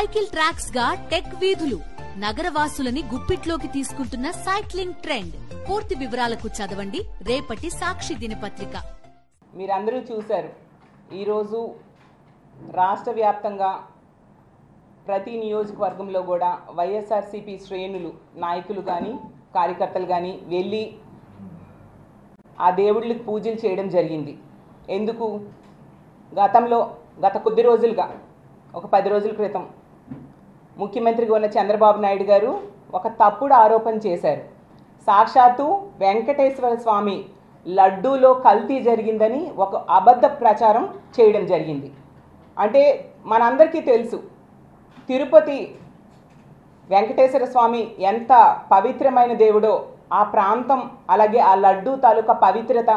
Cycle tracks గా tech వీధులు నగరవాసులని గుప్పిట్లోకి తీసుకుంటున్న సైక్లింగ్ ట్రెండ్. పూర్తి వివరాలకు చదవండి రేపటి సాక్షి దినపత్రిక. మీరందరూ చూశారు, ఈరోజు రాష్ట్ర వ్యాప్తంగా ప్రతి నియోజకవర్గంలో కూడా వైఎస్ఆర్సీపీ శ్రేణులు నాయకులు కానీ కార్యకర్తలు కానీ వెళ్ళి ఆ దేవుళ్ళకి పూజలు చేయడం జరిగింది. ఎందుకు? గత కొద్ది రోజులుగా, ఒక 10 రోజుల క్రితం ముఖ్యమంత్రిగా ఉన్న చంద్రబాబు నాయుడు గారు ఒక తప్పుడు ఆరోపణ చేశారు. సాక్షాత్తు వెంకటేశ్వర స్వామి లడ్డూలో కల్తీ జరిగిందని ఒక అబద్ధ ప్రచారం చేయడం జరిగింది. అంటే మనందరికీ తెలుసు, తిరుపతి వెంకటేశ్వర స్వామి ఎంత పవిత్రమైన దేవుడో, ఆ ప్రాంతం అలాగే ఆ లడ్డూ తాలూకా పవిత్రత,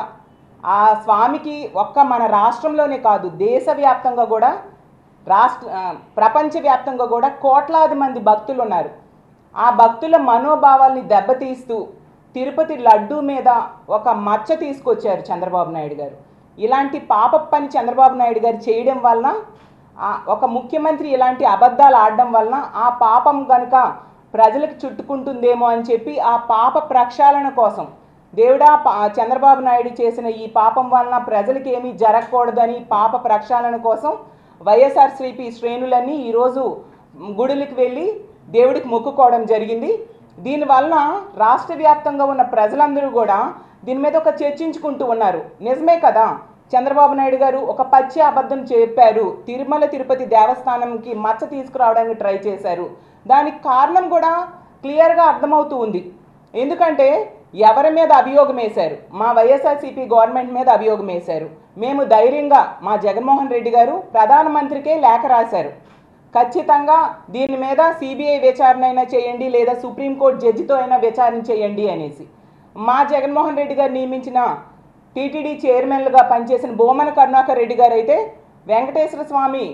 ఆ స్వామికి ఒక్క మన రాష్ట్రంలోనే కాదు దేశవ్యాప్తంగా కూడా ప్రపంచవ్యాప్తంగా కూడా కోట్లాది మంది భక్తులు ఉన్నారు. ఆ భక్తుల మనోభావాల్ని దెబ్బతీస్తూ తిరుపతి లడ్డూ మీద ఒక మచ్చ తీసుకొచ్చారు చంద్రబాబు నాయుడు గారు. ఇలాంటి పాప పని చంద్రబాబు నాయుడు గారు చేయడం వలన, ఒక ముఖ్యమంత్రి ఇలాంటి అబద్ధాలు ఆడడం వలన ఆ పాపం కనుక ప్రజలకు చుట్టుకుంటుందేమో అని చెప్పి ఆ పాప ప్రక్షాళన కోసం దేవుడా చంద్రబాబు నాయుడు చేసిన ఈ పాపం వలన ప్రజలకు ఏమీ జరగకూడదని పాప ప్రక్షాళన కోసం వైఎస్ఆర్సీపీ శ్రేణులన్నీ ఈరోజు గుడులకు వెళ్ళి దేవుడికి మొక్కుకోవడం జరిగింది. దీనివలన రాష్ట్ర వ్యాప్తంగా ఉన్న ప్రజలందరూ కూడా దీని మీద ఒక చర్చించుకుంటూ ఉన్నారు. నిజమే కదా, చంద్రబాబు నాయుడు గారు ఒక పచ్చి అబద్ధం చెప్పారు, తిరుమల తిరుపతి దేవస్థానంకి మచ్చ తీసుకురావడానికి ట్రై చేశారు. దానికి కారణం కూడా క్లియర్గా అర్థమవుతూ ఉంది. ఎందుకంటే ఎవరి మీద అభియోగం వేశారు? మా వైఎస్ఆర్సీపీ గవర్నమెంట్ మీద అభియోగం వేశారు. మేము ధైర్యంగా మా జగన్మోహన్ రెడ్డి గారు ప్రధానమంత్రికే లేఖ రాశారు, ఖచ్చితంగా దీని మీద సిబిఐ విచారణ అయినా చేయండి లేదా సుప్రీంకోర్టు జడ్జితో అయినా విచారణ చేయండి అనేసి. మా జగన్మోహన్ రెడ్డి గారు నియమించిన టీటీడీ చైర్మన్లుగా పనిచేసిన బోమన కరుణాకర్ రెడ్డి గారు అయితే వెంకటేశ్వర స్వామి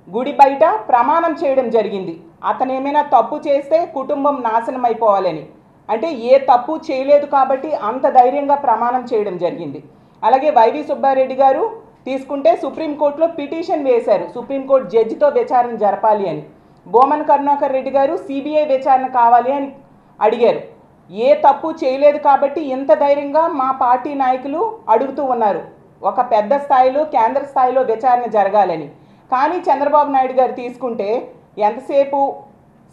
గుడి బయట ప్రమాణం చేయడం జరిగింది. అతను ఏమైనా తప్పు చేస్తే కుటుంబం నాశనం అయిపోవాలని. అంటే ఏ తప్పు చేయలేదు కాబట్టి అంత ధైర్యంగా ప్రమాణం చేయడం జరిగింది. అలాగే వైవి సుబ్బారెడ్డి గారు తీసుకుంటే సుప్రీంకోర్టులో పిటిషన్ వేశారు, సుప్రీంకోర్టు జడ్జితో విచారణ జరపాలి అని. బోమన్ కరుణాకర్ రెడ్డి గారు సిబిఐ విచారణ కావాలి అని అడిగారు. ఏ తప్పు చేయలేదు కాబట్టి ఇంత ధైర్యంగా మా పార్టీ నాయకులు అడుగుతూ ఉన్నారు, ఒక పెద్ద స్థాయిలో కేంద్ర స్థాయిలో విచారణ జరగాలని. కానీ చంద్రబాబు నాయుడు గారు తీసుకుంటే ఎంతసేపు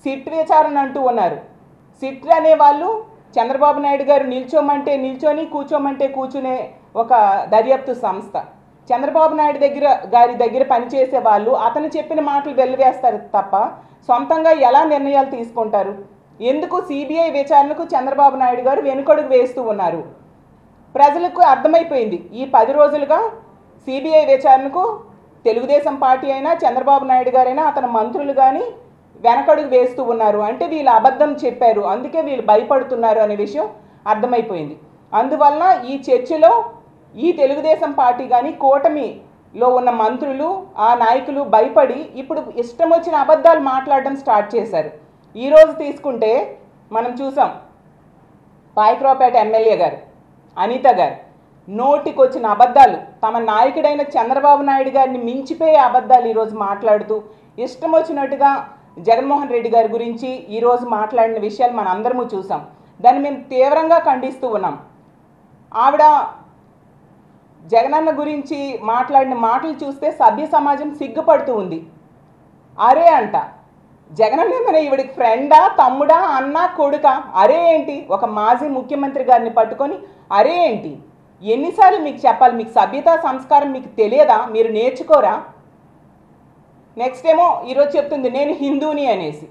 సిట్ విచారణ అంటూ ఉన్నారు. సిట్ అనే వాళ్ళు చంద్రబాబు నాయుడు గారు నిల్చోమంటే నిల్చొని కూర్చోమంటే కూర్చునే ఒక దర్యాప్తు సంస్థ. చంద్రబాబు నాయుడు గారి దగ్గర పనిచేసే వాళ్ళు అతను చెప్పిన మాటలు వెల్లివేస్తారు తప్ప సొంతంగా ఎలా నిర్ణయాలు తీసుకుంటారు? ఎందుకు సిబిఐ విచారణకు చంద్రబాబు నాయుడు గారు వెనుకడుగు వేస్తూ ఉన్నారు? ప్రజలకు అర్థమైపోయింది, ఈ 10 రోజులుగా సిబిఐ విచారణకు తెలుగుదేశం పార్టీ అయినా చంద్రబాబు నాయుడు గారైనా అతని మంత్రులు కానీ వెనకడుగు వేస్తూ ఉన్నారు. అంటే వీళ్ళు అబద్ధం చెప్పారు, అందుకే వీళ్ళు భయపడుతున్నారు అనే విషయం అర్థమైపోయింది. అందువలన ఈ చర్చలో ఈ తెలుగుదేశం పార్టీ కానీ కూటమిలో ఉన్న మంత్రులు ఆ నాయకులు భయపడి ఇప్పుడు ఇష్టం వచ్చిన అబద్ధాలు మాట్లాడడం స్టార్ట్ చేశారు. ఈరోజు తీసుకుంటే మనం చూసాం, పాయకరావుపేట ఎమ్మెల్యే గారు అనిత గారు నోటికొచ్చిన అబద్ధాలు, తమ నాయకుడైన చంద్రబాబు నాయుడు గారిని మించిపోయే అబద్ధాలు ఈరోజు మాట్లాడుతూ ఇష్టం వచ్చినట్టుగా జగన్మోహన్ రెడ్డి గారి గురించి ఈరోజు మాట్లాడిన విషయాలు మనం అందరము చూసాం. దాన్ని మేము తీవ్రంగా ఖండిస్తూ ఉన్నాం. ఆవిడ జగనన్న గురించి మాట్లాడిన మాటలు చూస్తే సభ్య సమాజం సిగ్గుపడుతూ ఉంది. అరే అంట, జగనన్న ఏమైనా ఈవిడికి ఫ్రెండా, తమ్ముడా, అన్న, కొడుక? అరే ఏంటి? ఒక మాజీ ముఖ్యమంత్రి గారిని పట్టుకొని అరే ఏంటి? ఎన్నిసార్లు మీకు చెప్పాలి? మీకు సభ్యత సంస్కారం మీకు తెలియదా? మీరు నేర్చుకోరా? నెక్స్ట్ ఏమో ఈరోజు చెప్తుంది నేను హిందూని అనేసి.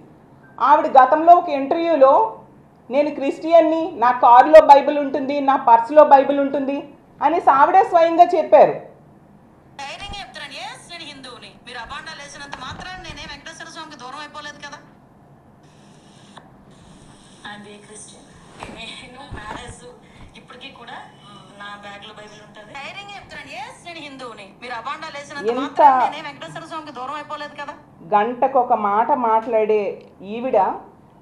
ఆవిడ గతంలో ఒక ఇంటర్వ్యూలో నేను క్రిస్టియన్ని, నా కారులో బైబిల్ ఉంటుంది, నా పర్సులో బైబిల్ ఉంటుంది అనేసి ఆవిడే స్వయంగా చెప్పారు. గంటకు ఒక మాట మాట్లాడే ఈవిడ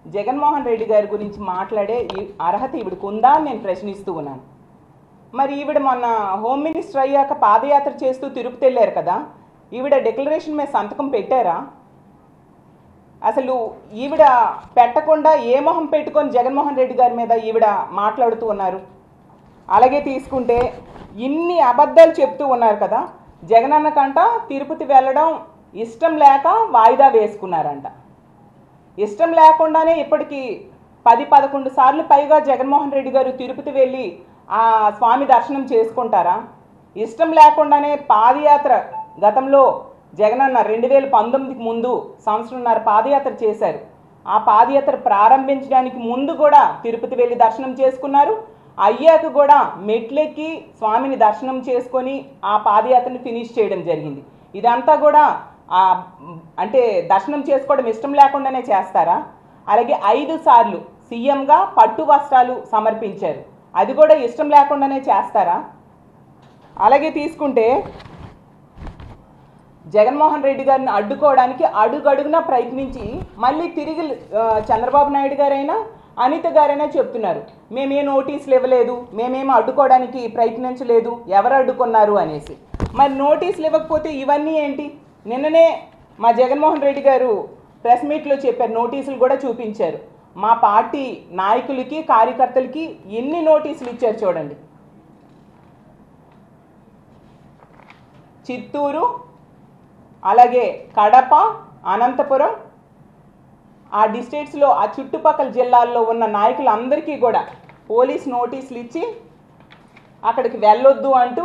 జగన్మోహన్ రెడ్డి గారి గురించి మాట్లాడే అర్హత ఈవిడకు ఉందా అని నేను ప్రశ్నిస్తూ ఉన్నాను. మరి ఈవిడ మొన్న హోమ్ మినిస్టర్ అయ్యాక పాదయాత్ర చేస్తూ తిరుపతి వెళ్ళారు కదా, ఈవిడ డిక్లరేషన్ మీద సంతకం పెట్టారా? అసలు ఈవిడ పెట్టకుండా ఏ మొహం పెట్టుకొని జగన్మోహన్ రెడ్డి గారి మీద ఈవిడ మాట్లాడుతూ ఉన్నారు. అలాగే తీసుకుంటే ఇన్ని అబద్ధాలు చెప్తూ ఉన్నారు కదా. జగనన్న కంట తిరుపతి వెళ్ళడం ఇష్టం లేక వాయిదా వేసుకున్నారంట. ఇష్టం లేకుండానే ఇప్పటికీ 10-11 సార్లు పైగా జగన్మోహన్ రెడ్డి గారు తిరుపతి వెళ్ళి ఆ స్వామి దర్శనం చేసుకుంటారా? ఇష్టం లేకుండానే పాదయాత్ర గతంలో జగనన్న 2019కి ముందు సంవత్సరంన్నర పాదయాత్ర చేశారు. ఆ పాదయాత్ర ప్రారంభించడానికి ముందు కూడా తిరుపతి వెళ్ళి దర్శనం చేసుకున్నారు. అయ్యాక కూడా మెట్లెక్కి స్వామిని దర్శనం చేసుకొని ఆ పాదయాత్రని ఫినిష్ చేయడం జరిగింది. ఇదంతా కూడా అంటే దర్శనం చేసుకోవడం ఇష్టం లేకుండానే చేస్తారా? అలాగే 5 సార్లు సీఎంగా పట్టు వస్త్రాలు సమర్పించారు. అది కూడా ఇష్టం లేకుండానే చేస్తారా? అలాగే తీసుకుంటే జగన్మోహన్ రెడ్డి గారిని అడ్డుకోవడానికి అడుగడుగునా ప్రయత్నించి మళ్ళీ తిరిగి చంద్రబాబు నాయుడు గారైనా అనిత గారైనా చెప్తున్నారు, మేమే నోటీసులు ఇవ్వలేదు, మేమేమో అడ్డుకోవడానికి ప్రయత్నించలేదు, ఎవరు అడ్డుకున్నారు అనేసి. మరి నోటీసులు ఇవ్వకపోతే ఇవన్నీ ఏంటి? నిన్ననే మా జగన్మోహన్ రెడ్డి గారు ప్రెస్ మీట్లో చెప్పారు, నోటీసులు కూడా చూపించారు. మా పార్టీ నాయకులకి కార్యకర్తలకి ఎన్ని నోటీసులు ఇచ్చారు చూడండి. చిత్తూరు, అలాగే కడప, అనంతపురం, ఆ డిస్ట్రిక్ట్స్లో ఆ చుట్టుపక్కల జిల్లాల్లో ఉన్న నాయకులందరికీ కూడా పోలీస్ నోటీసులు ఇచ్చి అక్కడికి వెళ్ళొద్దు అంటూ,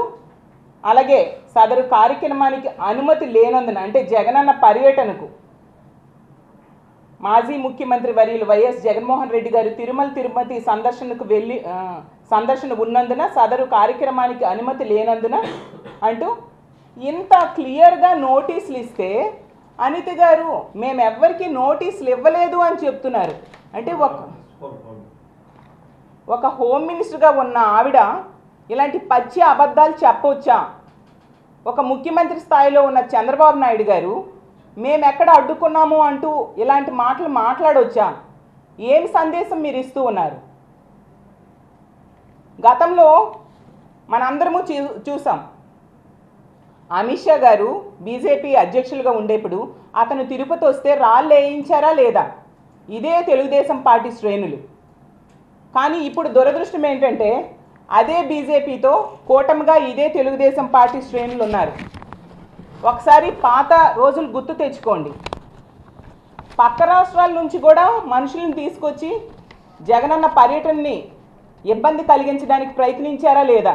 అలాగే సదరు కార్యక్రమానికి అనుమతి లేనందున అంటే జగనన్న పర్యటనకు మాజీ ముఖ్యమంత్రి వర్యులు వైఎస్ జగన్మోహన్ రెడ్డి గారు తిరుపతి సందర్శన ఉన్నందున సదరు కార్యక్రమానికి అనుమతి లేనందున అంటూ ఇంత క్లియర్గా నోటీసులు ఇస్తే అనిత గారు మేమెవ్వరికి నోటీసులు ఇవ్వలేదు అని చెప్తున్నారు. అంటే ఒక హోమ్ మినిస్టర్గా ఉన్న ఆవిడ ఇలాంటి పచ్చి అబద్ధాలు చెప్పవచ్చా? ఒక ముఖ్యమంత్రి స్థాయిలో ఉన్న చంద్రబాబు నాయుడు గారు మేము ఎక్కడ అడ్డుకున్నాము అంటూ ఇలాంటి మాటలు మాట్లాడవచ్చా? ఏమి సందేశం మీరు ఇస్తూ ఉన్నారు? గతంలో మనందరము చూసాం, అమిత్ షా గారు బీజేపీ అధ్యక్షులుగా ఉండేప్పుడు అతను తిరుపతి వస్తే రాళ్ళు వేయించారా లేదా? ఇదే తెలుగుదేశం పార్టీ శ్రేణులు. కానీ ఇప్పుడు దురదృష్టం ఏంటంటే అదే బీజేపీతో కూటమిగా ఇదే తెలుగుదేశం పార్టీ శ్రేణులు ఉన్నారు. ఒకసారి పాత రోజులు గుర్తు తెచ్చుకోండి. పక్క రాష్ట్రాల నుంచి కూడా మనుషులను తీసుకొచ్చి జగనన్న పర్యటనని ఇబ్బంది కలిగించడానికి ప్రయత్నించారా లేదా?